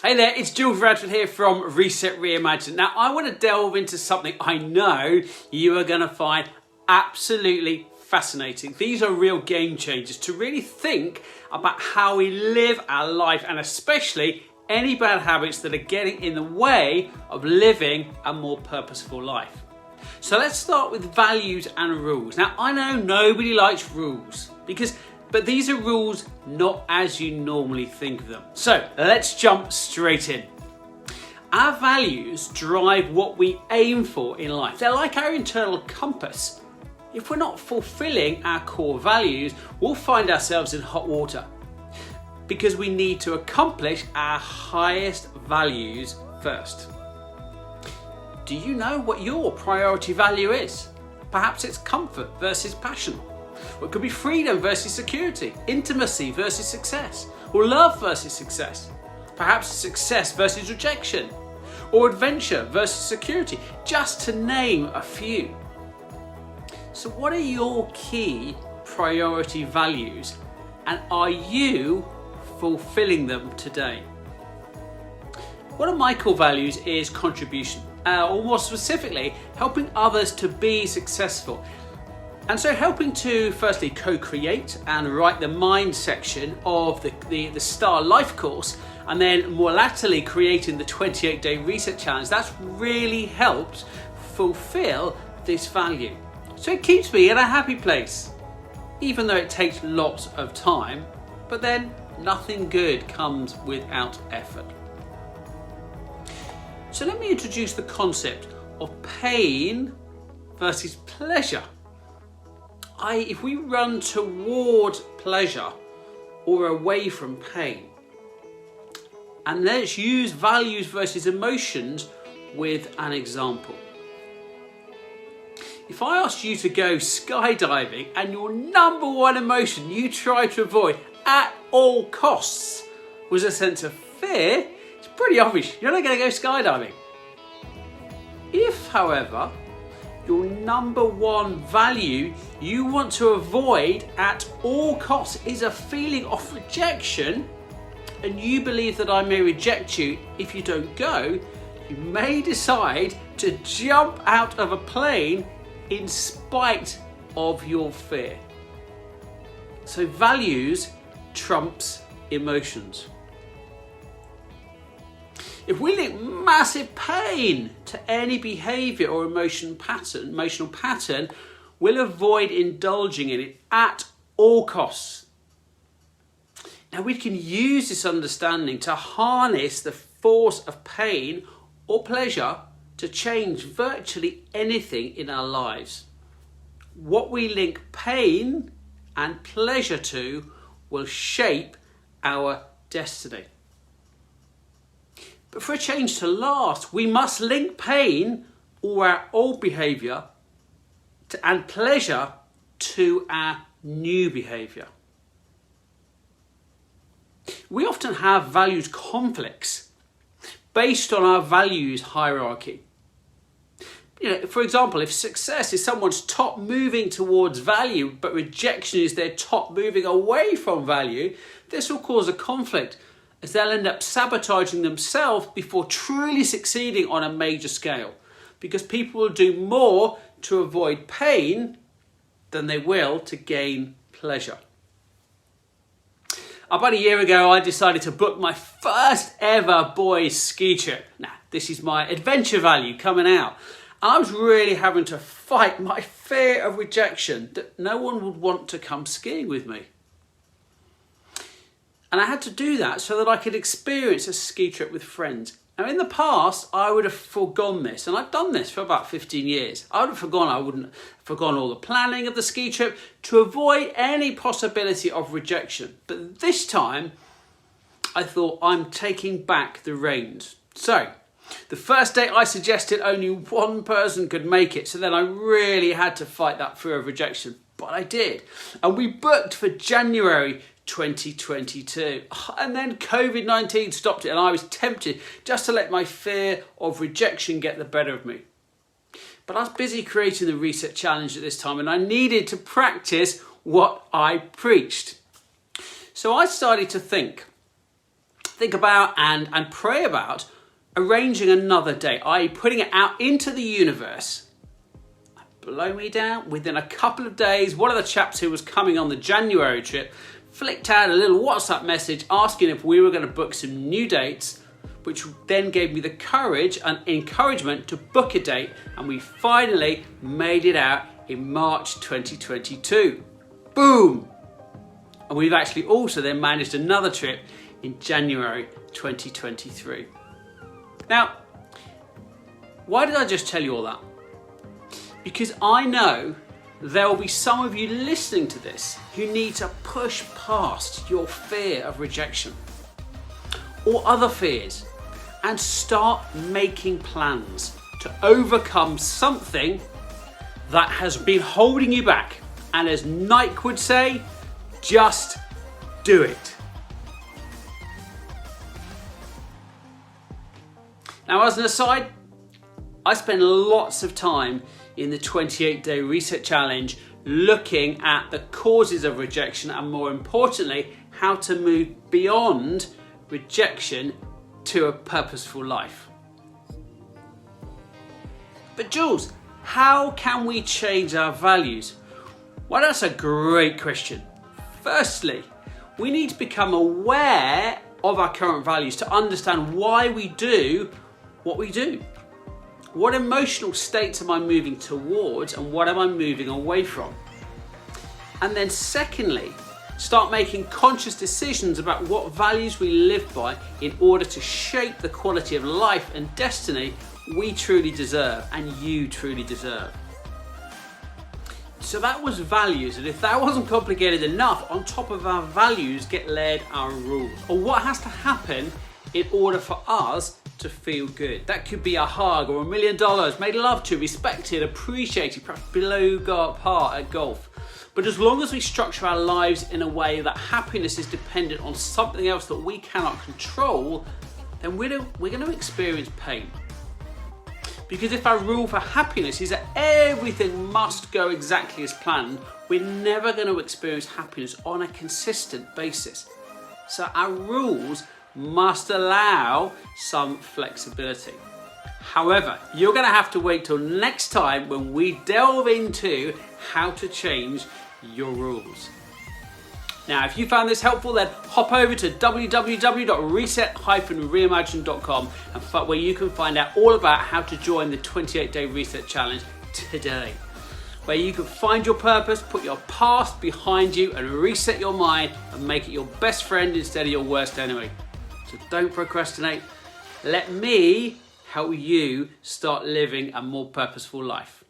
Hey there, it's Jules Radford here from Reset-Reimagine. Now, I want to delve into something I know you are going to find absolutely fascinating. These are real game changers to really think about how we live our life and especially any bad habits that are getting in the way of living a more purposeful life. So let's start with values and rules. Now, I know nobody likes rules but these are rules not as you normally think of them. So let's jump straight in. Our values drive what we aim for in life. They're like our internal compass. If we're not fulfilling our core values, we'll find ourselves in hot water because we need to accomplish our highest values first. Do you know what your priority value is? Perhaps it's comfort versus passion. Or it could be freedom versus security, intimacy versus success, or love versus success. Perhaps success versus rejection, or adventure versus security, just to name a few. So what are your key priority values and are you fulfilling them today? One of my core values is contribution, or more specifically, helping others to be successful. And so helping to firstly co-create and write the mind section of the Star Life course, and then more latterly creating the 28-day reset challenge, that's really helped fulfill this value. So it keeps me in a happy place, even though it takes lots of time, but then nothing good comes without effort. So let me introduce the concept of pain versus pleasure. If we run toward pleasure or away from pain, and let's use values versus emotions with an example. If I asked you to go skydiving and your number one emotion you try to avoid at all costs was a sense of fear, it's pretty obvious you're not going to go skydiving. If, however, your number one value you want to avoid at all costs is a feeling of rejection, and you believe that I may reject you if you don't go, you may decide to jump out of a plane in spite of your fear. So values trumps emotions. If we link massive pain to any behaviour or emotional pattern, we'll avoid indulging in it at all costs. Now we can use this understanding to harness the force of pain or pleasure to change virtually anything in our lives. What we link pain and pleasure to will shape our destiny. But for a change to last, we must link pain or our old behaviour and pleasure to our new behaviour. We often have values conflicts based on our values hierarchy. For example, if success is someone's top moving towards value, but rejection is their top moving away from value, this will cause a conflict, as they'll end up sabotaging themselves before truly succeeding on a major scale, because people will do more to avoid pain than they will to gain pleasure. About a year ago, I decided to book my first ever boys ski trip. Now, this is my adventure value coming out. I was really having to fight my fear of rejection, that no one would want to come skiing with me. And I had to do that so that I could experience a ski trip with friends. Now, in the past, I would have forgone this, and I've done this for about 15 years. I wouldn't have forgone all the planning of the ski trip to avoid any possibility of rejection. But this time, I thought, I'm taking back the reins. So, the first day I suggested only one person could make it, so then I really had to fight that fear of rejection. But I did. And we booked for January 2022, and then COVID-19 stopped it, and I was tempted just to let my fear of rejection get the better of me. But I was busy creating the Reset Challenge at this time, and I needed to practice what I preached. So I started to think, think about and pray about arranging another date, i.e. putting it out into the universe. Blow me down, within a couple of days, one of the chaps who was coming on the January trip flicked out a little WhatsApp message asking if we were going to book some new dates, which then gave me the courage and encouragement to book a date, and we finally made it out in March 2022. Boom! And we've actually also then managed another trip in January 2023. Now, why did I just tell you all that? Because I know there will be some of you listening to this who need to push past your fear of rejection or other fears and start making plans to overcome something that has been holding you back. And as Nike would say, just do it. Now, as an aside, I spend lots of time in the 28-day reset challenge looking at the causes of rejection and, more importantly, how to move beyond rejection to a purposeful life. But Jules, how can we change our values? Well, that's a great question. Firstly, we need to become aware of our current values to understand why we do what we do. What emotional states am I moving towards and what am I moving away from? And then secondly, start making conscious decisions about what values we live by in order to shape the quality of life and destiny we truly deserve and you truly deserve. So that was values, and if that wasn't complicated enough, on top of our values get layered our rules, or what has to happen in order for us to feel good. That could be a hug or $1 million, made love to, respected, appreciated, perhaps below par at golf. But as long as we structure our lives in a way that happiness is dependent on something else that we cannot control, then we're going to experience pain. Because if our rule for happiness is that everything must go exactly as planned, we're never going to experience happiness on a consistent basis. So our rules must allow some flexibility. However, you're going to have to wait till next time when we delve into how to change your rules. Now, if you found this helpful, then hop over to www.reset-reimagine.com where you can find out all about how to join the 28-day reset challenge today, where you can find your purpose, put your past behind you and reset your mind and make it your best friend instead of your worst enemy. So don't procrastinate. Let me help you start living a more purposeful life.